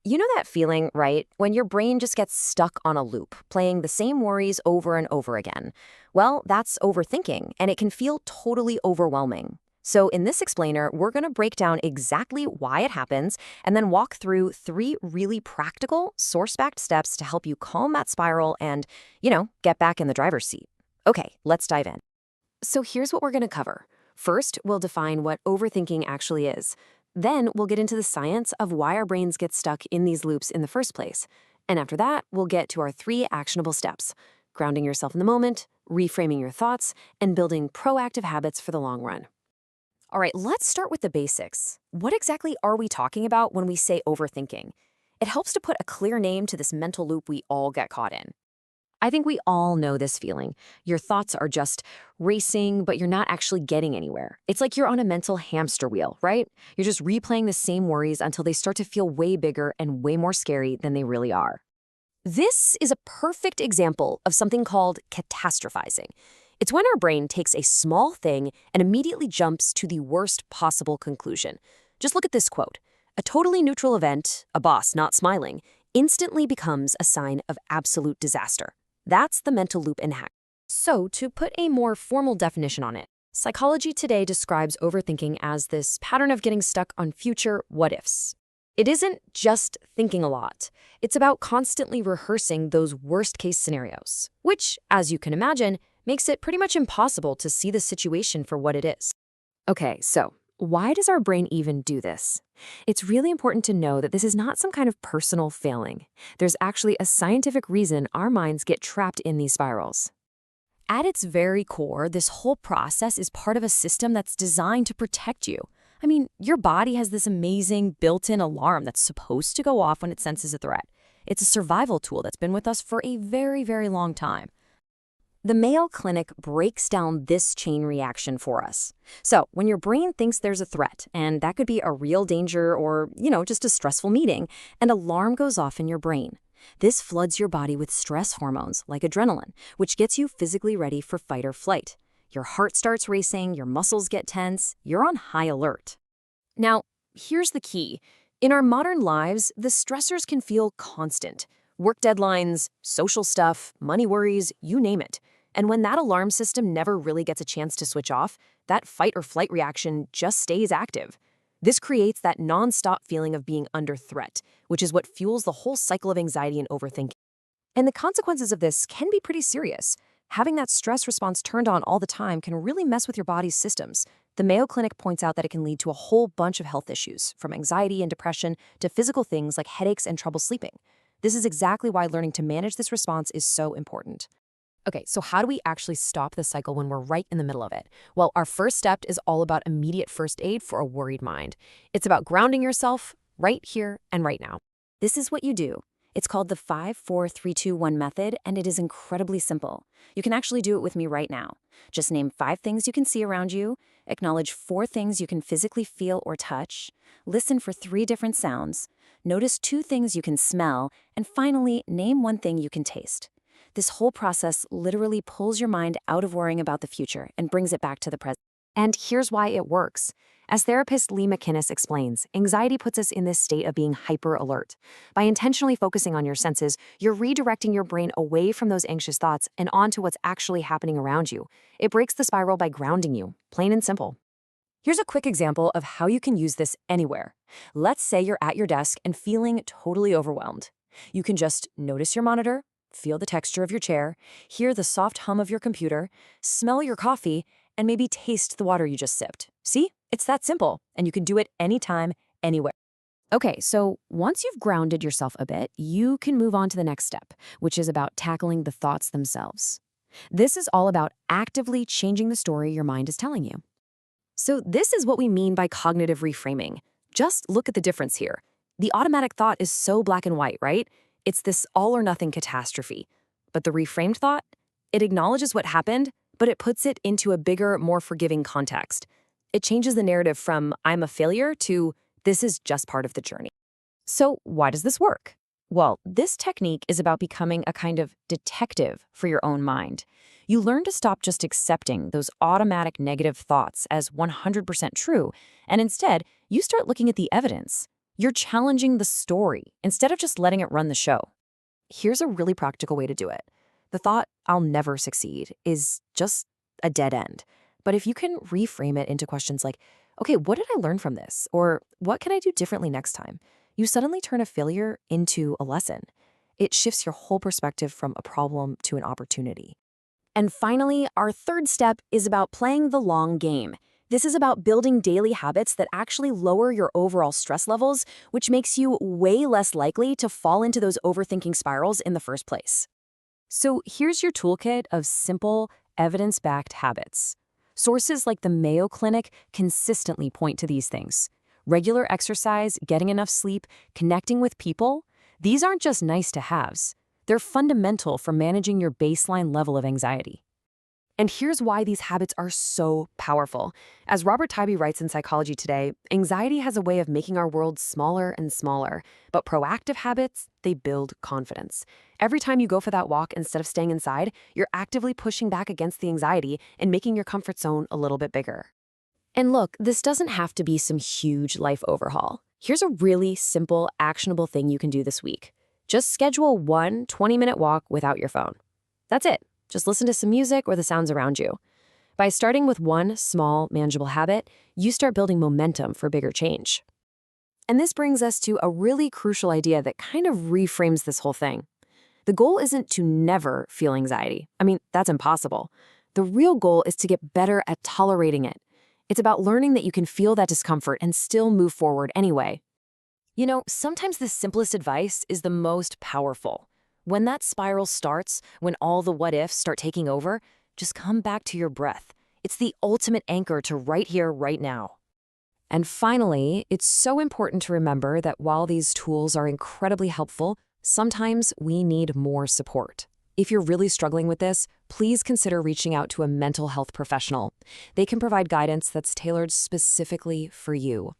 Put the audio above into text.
You know that feeling, right? When your brain just gets stuck on a loop, playing the same worries over and over again. Well, that's overthinking, and it can feel totally overwhelming. So, in this explainer, we're going to break down exactly why it happens and then walk through three really practical, source backed steps to help you calm that spiral and, get back in the driver's seat. Okay, let's dive in. So here's what we're going to cover. First, we'll define what overthinking actually is. Then we'll get into the science of why our brains get stuck in these loops in the first place. And after that, we'll get to our three actionable steps: grounding yourself in the moment, reframing your thoughts, and building proactive habits for the long run. All right, let's start with the basics. What exactly are we talking about when we say overthinking? It helps to put a clear name to this mental loop we all get caught in. I think we all know this feeling. Your thoughts are just racing, but you're not actually getting anywhere. It's like you're on a mental hamster wheel, right? You're just replaying the same worries until they start to feel way bigger and way more scary than they really are. This is a perfect example of something called catastrophizing. It's when our brain takes a small thing and immediately jumps to the worst possible conclusion. Just look at this quote. A totally neutral event, a boss not smiling, instantly becomes a sign of absolute disaster. That's the mental loop in hack. So, to put a more formal definition on it, psychology today describes overthinking as this pattern of getting stuck on future what ifs. It isn't just thinking a lot. It's about constantly rehearsing those worst-case scenarios, which, as you can imagine, makes it pretty much impossible to see the situation for what it is. Okay, so why does our brain even do this? It's really important to know that this is not some kind of personal failing. There's actually a scientific reason our minds get trapped in these spirals. At its very core, this whole process is part of a system that's designed to protect you. I mean, your body has this amazing built-in alarm that's supposed to go off when it senses a threat. It's a survival tool that's been with us for a very, very long time. The Mayo Clinic breaks down this chain reaction for us. So, when your brain thinks there's a threat, and that could be a real danger or, just a stressful meeting, an alarm goes off in your brain. This floods your body with stress hormones like adrenaline, which gets you physically ready for fight or flight. Your heart starts racing, your muscles get tense, you're on high alert. Now, here's the key. In our modern lives, the stressors can feel constant. Work deadlines, social stuff, money worries, you name it. And when that alarm system never really gets a chance to switch off, that fight or flight reaction just stays active. This creates that nonstop feeling of being under threat, which is what fuels the whole cycle of anxiety and overthinking. And the consequences of this can be pretty serious. Having that stress response turned on all the time can really mess with your body's systems. The Mayo Clinic points out that it can lead to a whole bunch of health issues, from anxiety and depression to physical things like headaches and trouble sleeping. This is exactly why learning to manage this response is so important. Okay, so how do we actually stop the cycle when we're right in the middle of it? Well, our first step is all about immediate first aid for a worried mind. It's about grounding yourself right here and right now. This is what you do. It's called the 5-4-3-2-1 method, and it is incredibly simple. You can actually do it with me right now. Just name 5 things you can see around you, acknowledge 4 things you can physically feel or touch, listen for 3 different sounds, notice 2 things you can smell, and finally, name 1 thing you can taste. This whole process literally pulls your mind out of worrying about the future and brings it back to the present. And here's why it works. As therapist Lee McInnes explains, anxiety puts us in this state of being hyper alert. By intentionally focusing on your senses, you're redirecting your brain away from those anxious thoughts and onto what's actually happening around you. It breaks the spiral by grounding you, plain and simple. Here's a quick example of how you can use this anywhere. Let's say you're at your desk and feeling totally overwhelmed. You can just notice your monitor, feel the texture of your chair, hear the soft hum of your computer, smell your coffee, and maybe taste the water you just sipped. See? It's that simple, and you can do it anytime, anywhere. Okay, so once you've grounded yourself a bit, you can move on to the next step, which is about tackling the thoughts themselves. This is all about actively changing the story your mind is telling you. So this is what we mean by cognitive reframing. Just look at the difference here. The automatic thought is so black and white, right? It's this all-or-nothing catastrophe. But the reframed thought? It acknowledges what happened, but it puts it into a bigger, more forgiving context. It changes the narrative from "I'm a failure" to "this is just part of the journey." So why does this work? Well, this technique is about becoming a kind of detective for your own mind. You learn to stop just accepting those automatic negative thoughts as 100% true, and instead, you start looking at the evidence. You're challenging the story instead of just letting it run the show. Here's a really practical way to do it. The thought, I'll never succeed, is just a dead end. But if you can reframe it into questions like, okay, what did I learn from this? Or what can I do differently next time? You suddenly turn a failure into a lesson. It shifts your whole perspective from a problem to an opportunity. And finally, our third step is about playing the long game. This is about building daily habits that actually lower your overall stress levels, which makes you way less likely to fall into those overthinking spirals in the first place. So here's your toolkit of simple, evidence-backed habits. Sources like the Mayo Clinic consistently point to these things. Regular exercise, getting enough sleep, connecting with people, these aren't just nice-to-haves. They're fundamental for managing your baseline level of anxiety. And here's why these habits are so powerful. As Robert Tybee writes in Psychology Today, anxiety has a way of making our world smaller and smaller, but proactive habits, they build confidence. Every time you go for that walk instead of staying inside, you're actively pushing back against the anxiety and making your comfort zone a little bit bigger. And look, this doesn't have to be some huge life overhaul. Here's a really simple, actionable thing you can do this week. Just schedule one 20-minute walk without your phone. That's it. Just listen to some music or the sounds around you. By starting with one small, manageable habit, you start building momentum for bigger change. And this brings us to a really crucial idea that kind of reframes this whole thing. The goal isn't to never feel anxiety. I mean, that's impossible. The real goal is to get better at tolerating it. It's about learning that you can feel that discomfort and still move forward anyway. You know, sometimes the simplest advice is the most powerful. When that spiral starts, when all the what-ifs start taking over, just come back to your breath. It's the ultimate anchor to right here, right now. And finally, it's so important to remember that while these tools are incredibly helpful, sometimes we need more support. If you're really struggling with this, please consider reaching out to a mental health professional. They can provide guidance that's tailored specifically for you.